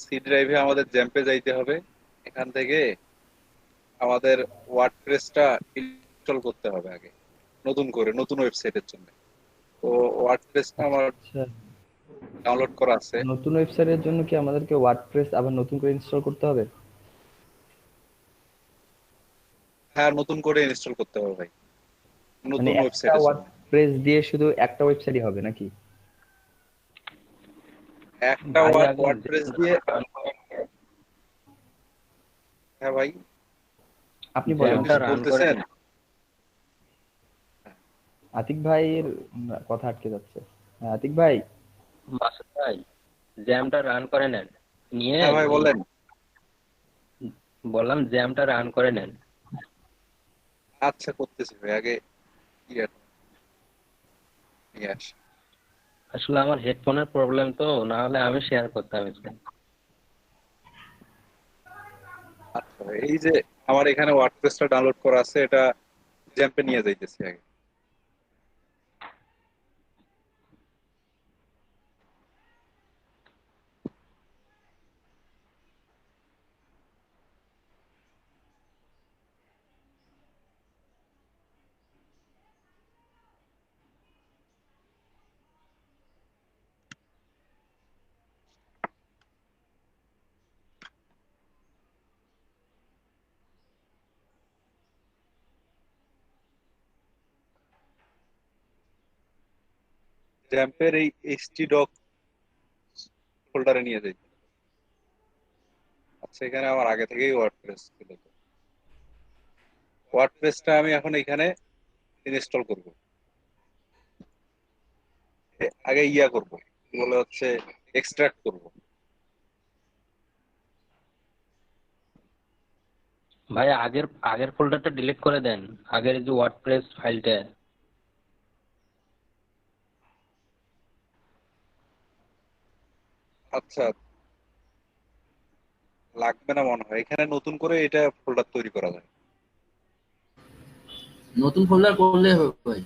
C ড্রাইভে আমাদের জ্যাম্পে যাইতে হবে। এখান থেকে আমাদের ওয়ার্ডপ্রেসটা ইনস্টল করতে হবে আগে, নতুন করে, নতুন ওয়েবসাইটের জন্য। তো ওয়ার্ডপ্রেসটা আচ্ছা আমার আচ্ছা। ডাউনলোড করা আছে। নতুন ওয়েবসাইটের জন্য কি আমাদেরকে ওয়ার্ডপ্রেস আবার নতুন করে ইনস্টল করতে হবে? হ্যাঁ, নতুন করে ইনস্টল করতে হবে ভাই, মানে নতুন একটা ওয়েবসাইটের জন্য। ওয়ার্ডপ্রেস দিয়ে শুধু একটা ওয়েবসাইটই হবে নাকি? একটা ভাই আগে ওয়ার্ডপ্রেস দিয়ে। হ্যাঁ ভাই, আপনি বলেন। আপনি জ্যামটা রান করে বলতেছেন। নেন। আতিক ভাইয়ের কথা আটকে যাচ্ছে। হ্যাঁ, আতিক ভাই। মাসুদ ভাই, জ্যামটা রান করে নেন, নিয়ে হ্যাঁ ভাই, ওই বলেন। বললাম জ্যামটা রান করে নেন। আচ্ছা, করতেছি ভাই, আগে ইয়ে নিয়ে আসি। আসলে আমার হেডফোনের প্রবলেম, তো না হলে আমি শেয়ার করতাম স্ক্রিন। আচ্ছা ভাই, এই যে আমার এখানে ওয়ার্ডপ্রেসটা ডাউনলোড করা আছে, এটা জ্যাম্পে নিয়ে যাইতেছি আগে। জ্যাম্পের এই এইচটি ডক ফোল্ডারে নিয়ে যাই। আচ্ছা, এখানে আমার আগে থেকেই ওয়ার্ডপ্রেস ছিল। তো ওয়ার্ডপ্রেসটা আমি এখন এখানে ইনস্টল করব। আগে ইয়া করব, কি বলে হচ্ছে, এক্সট্রাক্ট করব। ভাই আগের আগের ফোল্ডারটা ডিলিট করে দেন, আগের যে ওয়ার্ডপ্রেস ফাইলটা। আচ্ছা, লাগবে না মনে হয়, এখানে নতুন করে এটা ফোল্ডার তৈরি করা যায়। নতুন ফোল্ডার করলে হবে ভাই।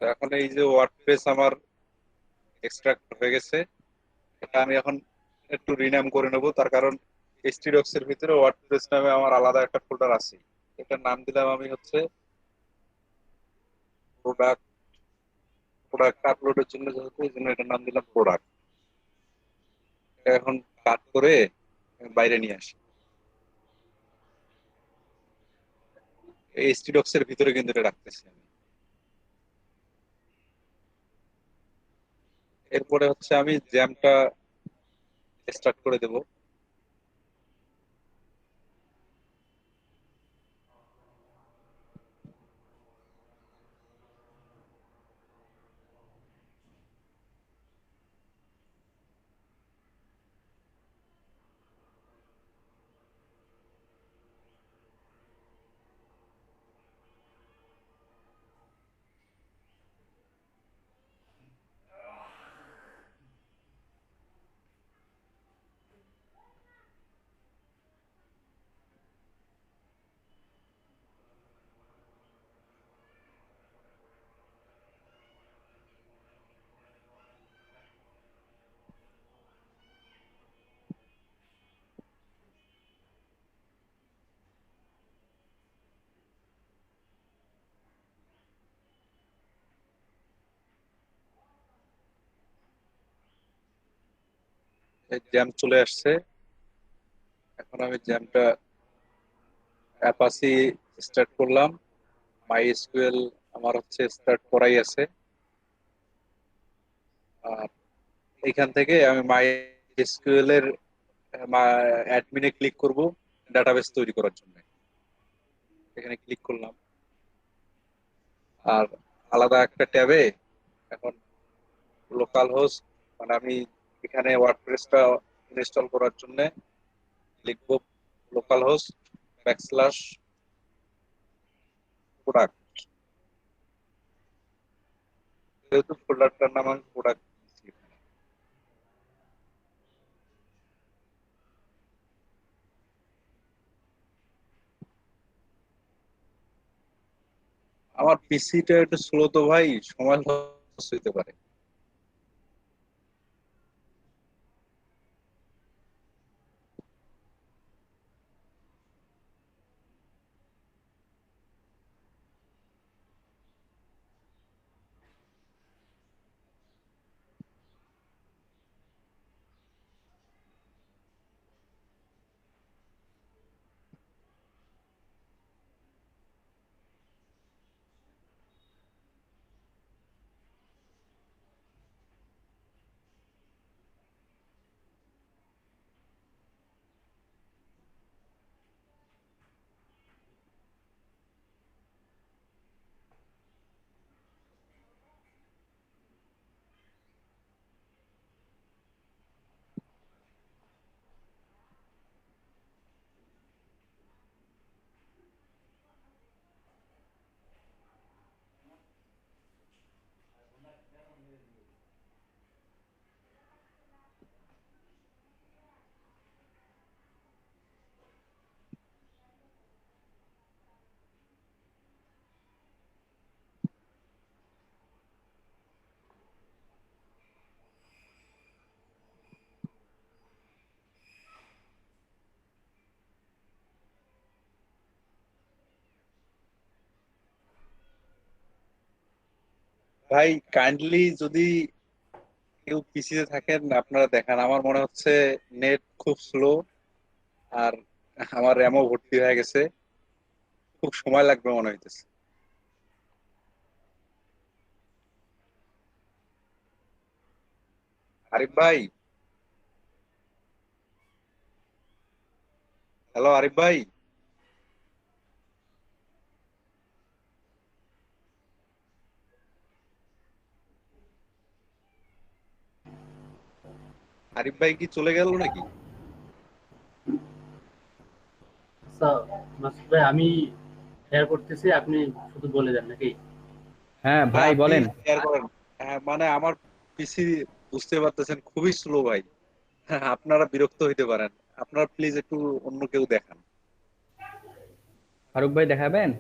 তো এখন এই যে ওয়ার্ডপ্রেস আমার এক্সট্রাক্ট হয়ে গেছে, এটা আমি এখন একটু রিনাম করে নেব। তার কারণ এইচটি ডক্স এর ভিতরে ওয়ার্ডপ্রেস নামে আমার আলাদা একটা ফোল্ডার আছে। এটার নাম দিলাম আমি হচ্ছে প্রোডাক্ট। প্রোডাক্ট আপলোডের জন্য, যেহেতু এই জন্য এটার নাম দিলাম প্রোডাক্ট। এখন কাট করে বাইরে নিয়ে আসি। এইচটি ডক্স এর ভিতরে কিন্তু এটা রাখতেছি আমি। এরপরে হচ্ছে আমি জ্যামটা স্টার্ট করে দেব। এই জ্যাম চলে আসছে। এখন আমি জ্যামটা অ্যাপাসি স্টার্ট করলাম। মাই এসকিউএল আমার হচ্ছে স্টার্ট করাই আছে। আর এইখান থেকে আমি মাই এসকিউএল এর অ্যাডমিনে ক্লিক করব ডাটাবেস তৈরি করার জন্য। এখানে ক্লিক করলাম। আর আলাদা একটা ট্যাবে এখন লোকাল হোস্ট, মানে আমি এখানে ওয়ার্ডপ্রেসটা ইনস্টল করার জন্য লিখবো লোকাল হোস্ট ব্যাকস্ল্যাশ প্রোডাক্ট। যেহেতু ফোল্ডারটার নাম আমি প্রোডাক্ট, আমার পিসিটা একটু স্লো তো ভাই, সময় লস হইতে পারে। ভাই কাইন্ডলি যদি কেউ পিসিতে থাকেন আপনারা দেখান, আমার মনে হচ্ছে নেট খুব স্লো আর আমার র্যামও ভর্তি হয়ে গেছে, খুব সময় লাগবে মনে হইতেছে। আরিফ ভাই, হ্যালো আরিফ ভাই। আরিফ ভাই কি চলে গেল নাকি? আচ্ছা মাসুদ ভাই, আমি শেয়ার করতেছি, আপনি শুধু বলে দেন নাকি? হ্যাঁ না ভাই বলেন। প্লিজ শেয়ার করেন। হ্যাঁ, মানে আমার পিসি বুঝতে পারতেছেন খুবই স্লো ভাই। হ্যাঁ, আপনারা বিরক্ত হইতে পারেন, আপনারা প্লিজ একটু অন্য কেউ দেখান। ফারুক ভাই দেখাবেন?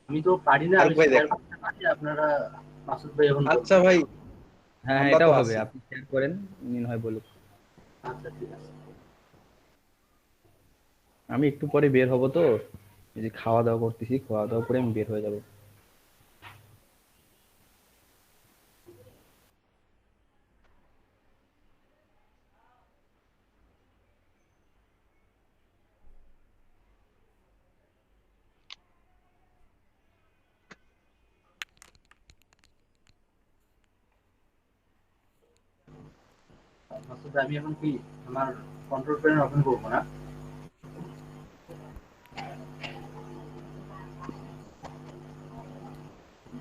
আমি তো পারি না, আমি ফারুক ভাই শেয়ার দেখান। করতে পারি, আপনারা মাসুদ ভাই এখন আচ্ছা বলবেন। ভাই, হ্যাঁ হ্যাঁ, আমরা তো এটাও হবে, আছি। আপনি শেয়ার করেন, নিন হয় বলুক। আচ্ছা ঠিক আছে। আমি একটু পরে বের হব তো, এই যে খাওয়া দাওয়া করতেছি, খাওয়া দাওয়া করে আমি বের হয়ে যাব। মাসুদ ভাই, আমি এখন কি আমার কন্ট্রোল প্যানেল ওপেন করবো না?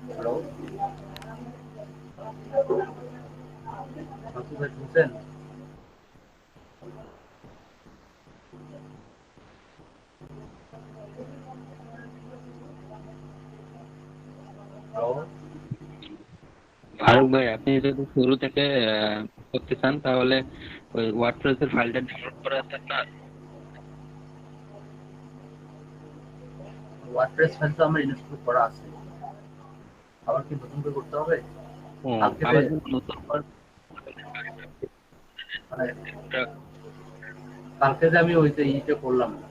হ্যালো মাসুদ ভাই, শুনছেন? হ্যালো ফারুক ভাই, আপনি যদি শুরু থেকে করতে চান তাহলে ওই ওয়ার্ডপ্রেসের ফাইলটা ডাউনলোড করা আছে আপনার? ওয়ার্ডপ্রেস ফাইল তো আমার ইনস্টল করা আছে, আবার কি নতুন করে করতে হবে? ও, কালকে আবার যদি নতুন করে মানে একটা কালকে যে আমি ওই যে ইটা করলাম না।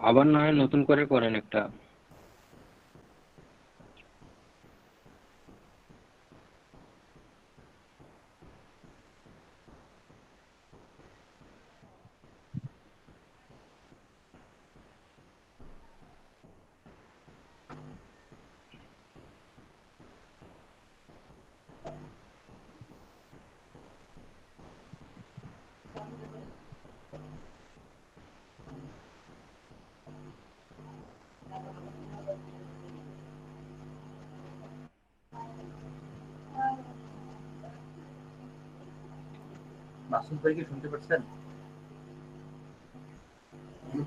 আবার না হয় নতুন করে করেন একটা। মাসুদ ভাই কি শুনতে পাচ্ছেন?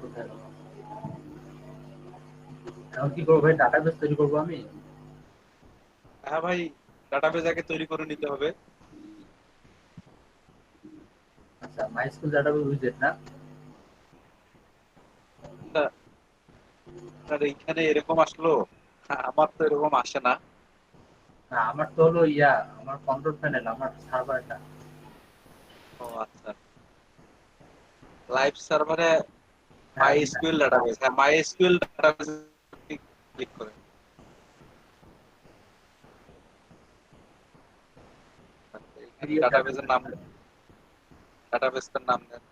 কোথায় গেল? এখন কি করবো ভাই, ডাটাবেস তৈরি করবো আমি? হ্যাঁ ভাই, ডাটাবেজ আগে তৈরি করে নিতে হবে। আচ্ছা, মাই স্কুল ডাটাবেস উইজেট না? তা আপনার এইখানে এরকম আসলো? আমার তো এরকম আসে না। না, আমার তো হলো আমার কন্ট্রোল প্যানেল, আমার সার্ভারটা। ও আচ্ছা, লাইভ সার্ভারে হ্যাঁ, মাই এসকিউএল ডাটাবেস, হ্যাঁ মাই এসকিউএল ডাটাবেস ক্লিক করেন। এখানে ডাটাবেজের নাম, ডাটাবেসটার নাম দেন।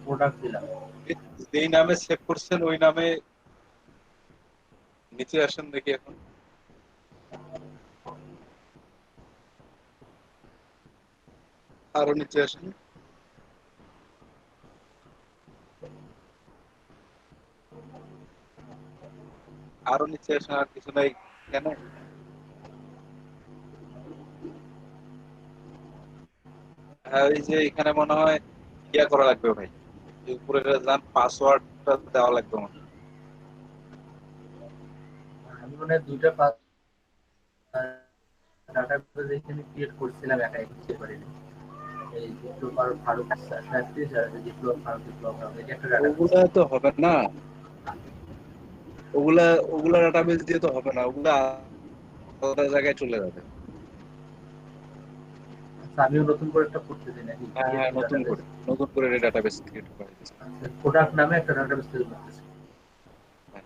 প্রোডাক্ট দিলাম। যেই নামে সেভ করছেন ওই নামে নিচে আসেন দেখি এখন। আরো নিচে আসেন। আরো নিচে আসেন, আর কিছু নাই কেন? হ্যাঁ, এই যে এখানে মনে হয় ইয়া করা লাগবে ভাই, এই উপরে যান, পাসওয়ার্ডটা দেওয়া লাগবে মনে হয়। আমি মনে হয় দুইটা ডাটাবেস এখানে ক্রিয়েট করছিলাম, একাই বুঝতে পারিনি। এই ডিপ্লোমার ফারুক 37 আর ডিপ্লোমা এই যে একটা ডাটাবেস। ওগুলা তো হবে না, ওগুলা ওগুলা ডাটাবেস দিয়ে তো হবে না, ওগুলা আলাদা জায়গায় চলে যাবে। আচ্ছা, আমিও নতুন করে একটা করতেছি নাকি, হ্যাঁ ক্রিয়েট হ্যাঁ, নতুন ডাটাবেস। করে, নতুন করে ডাটাবেস ক্রিয়েট করা হয়েছে। প্রোডাক্ট নামে একটা ডাটাবেস তৈরি করতেছি। হ্যাঁ।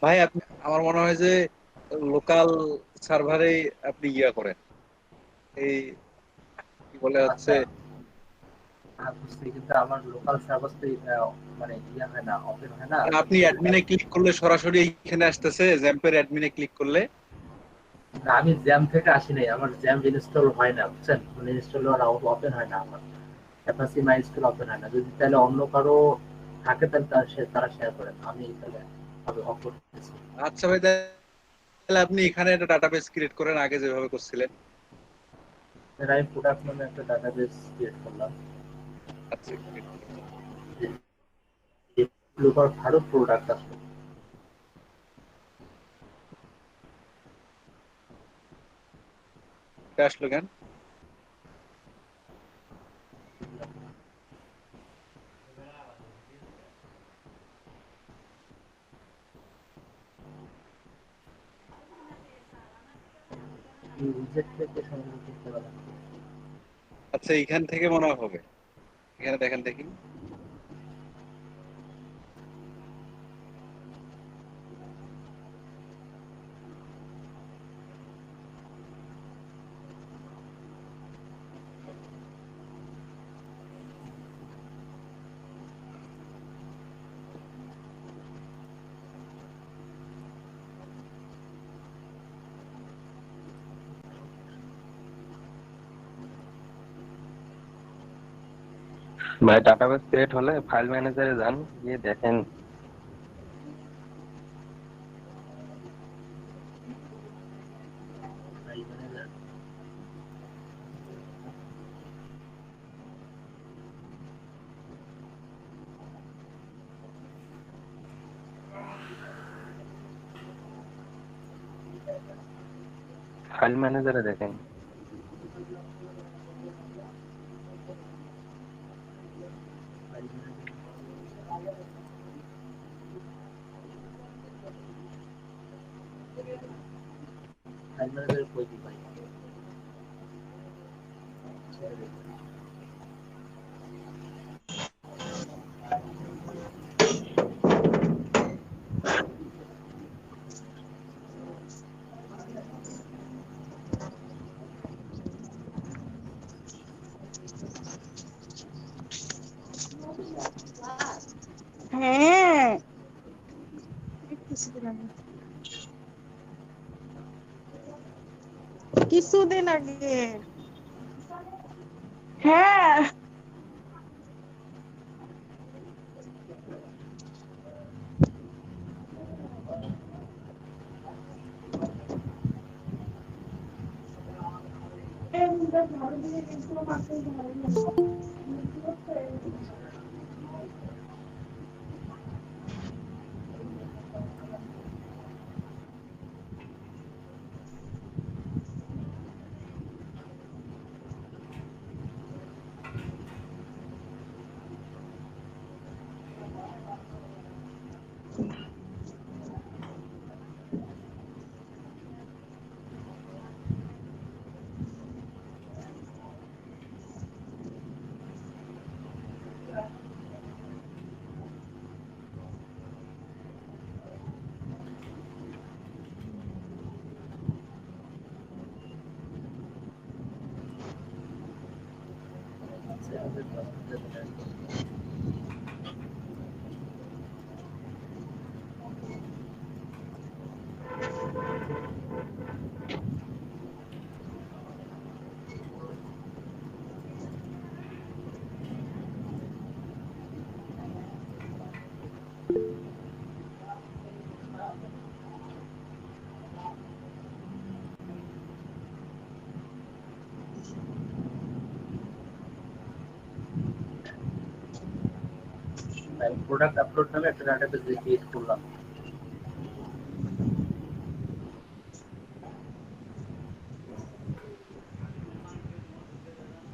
ভাই আপনি, আমার মনে হয় যে লোকাল সার্ভারেই আপনি ইয়া করেন, এই কি বলে হচ্ছে, আচ্ছা, বুঝছি, কিন্তু আমার লোকাল সার্ভার তো মানে হয় না, ওপেন হয় না। আপনি অ্যাডমিনে ক্লিক করলে সরাসরি এইখানে আসতেছে, জ্যাম্পের অ্যাডমিনে ক্লিক করলে। না, আমি জ্যাম থেকে আসি নাই, আমার জ্যাম ইনস্টল হয় না, বুঝছেন, মানে ইনস্টল আর ওপেন হয় না আমার। অ্যাপাচি মাই স্কুল ওপেন হয় না। যদি তাহলে অন্য কারো থাকে তাহলে তারা শেয়ার করেন, আমি তাহলে আমি অফ করতেছি। আচ্ছা ভাই, তাহলে আপনি এখানে একটা ডাটাবেস ক্রিয়েট করেন আগে যেভাবে করছিলেন। তাহলে আমি প্রোডাক্ট নামে একটা ডাটাবেস ক্রিয়েট করলাম। আচ্ছা create করেন। ডেভেলপার ভারত প্রোডাক্ট আসলো। এটা আসলো কেন? উইজেট থেকে সংগ্রহ করতে পারলাম। আচ্ছা, এইখান থেকে মনে হয় হবে। এখানে দেখেন দেখি। ভাই ডাটাবেস ক্রিয়েট হলে ফাইল ম্যানেজারে যান, গিয়ে দেখেন। File manager. ফাইল ম্যানেজারে দেখেন। File manager. ফাইল ম্যানেজার কই দি ভাই? ছেড়ে দে। হ্যাঁ, কিছুদিন আগে, কিছুদিন আগে। হ্যাঁ, প্রোডাক্ট আপলোড নামে একটা ডাটাবেস ক্রিয়েট করলাম।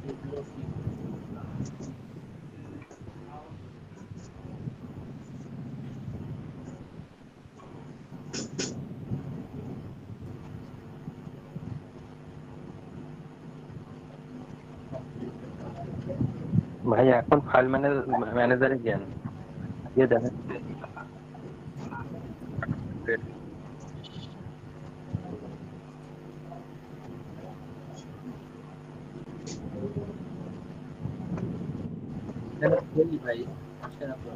এগুলো কি? ভাই এখন ফাইল ম্যানেজারে যান, গিয়ে দেখেন। এখানে বলি ভাই, আসে না তো।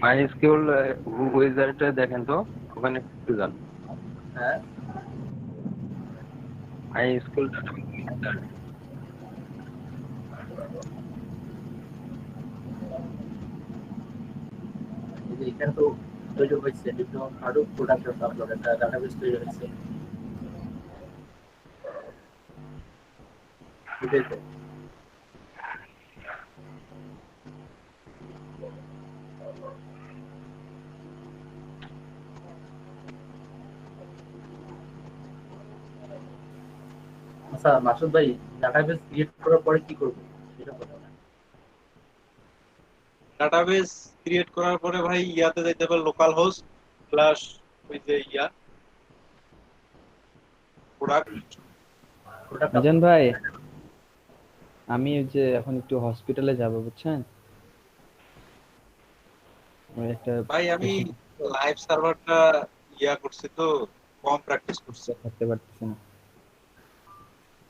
মাই স্কিউল উইজার্ডে দেখেন তো, ওখানে একটু যান। হ্যাঁ, মাই স্কুল এই যে এখানে তো তৈরি হয়েছে বিভিন্ন আরো প্রোডাক্ট আপলোড, একটা ডাটাবেস তৈরি হয়েছে, বুঝেছে? আচ্ছা মাসুদ ভাই, ডাটাবেস ক্রিয়েট করার পরে কি করবো সেটা বলুন। ডাটাবেস ক্রিয়েট করার পরে ভাই ইয়াতে যাইতে হবে, লোকাল হোস্ট প্লাস ওই যে ইয়া প্রোডাক্ট। Product Mizan upload. ভাই, আমি ওই যে এখন একটু হসপিটালে যাব, বুঝছেন? ওই একটা ভাই আমি পেশেন্ট লাইভ সার্ভারটা ইয়া করছি তো, কম প্র্যাকটিস করছি। থাকতে পারতেছে না।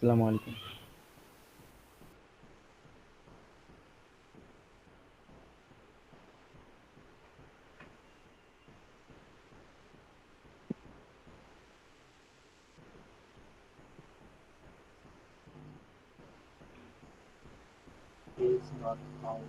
আসসালামু আলাইকুম। is not found.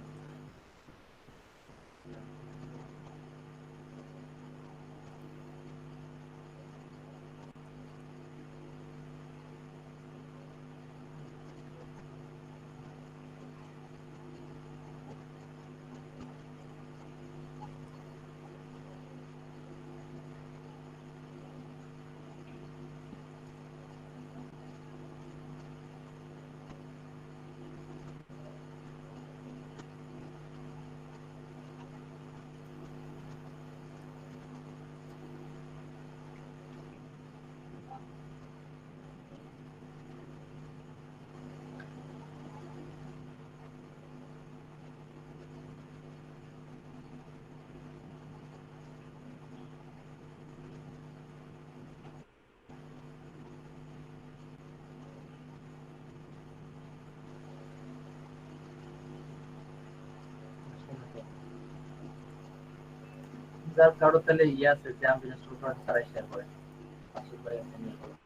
যার কারো তাহলে ইয়ে আছে যে আমি ইনস্টল করার তারাই শেয়ার করে মাসুদ ভাই আপনি নিয়ে করুন।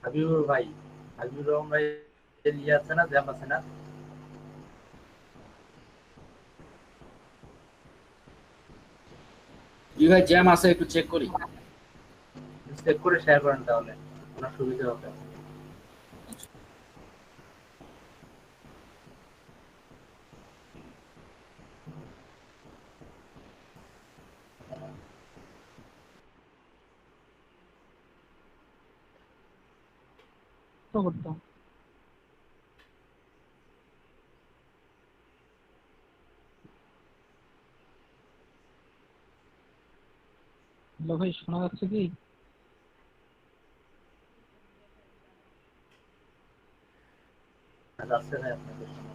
হাবিবুর ভাই, হাবিবুর রহমান ভাই ইয়ে আছে না, জ্যাম আছে না? জি ভাই, জ্যাম আছে, একটু চেক করি। চেক করে শেয়ার করেন তাহলে, আপনার সুবিধা হবে। তো করতাম। হ্যালো ভাই, শোনা যাচ্ছে কি? যাচ্ছে না আপনাদের?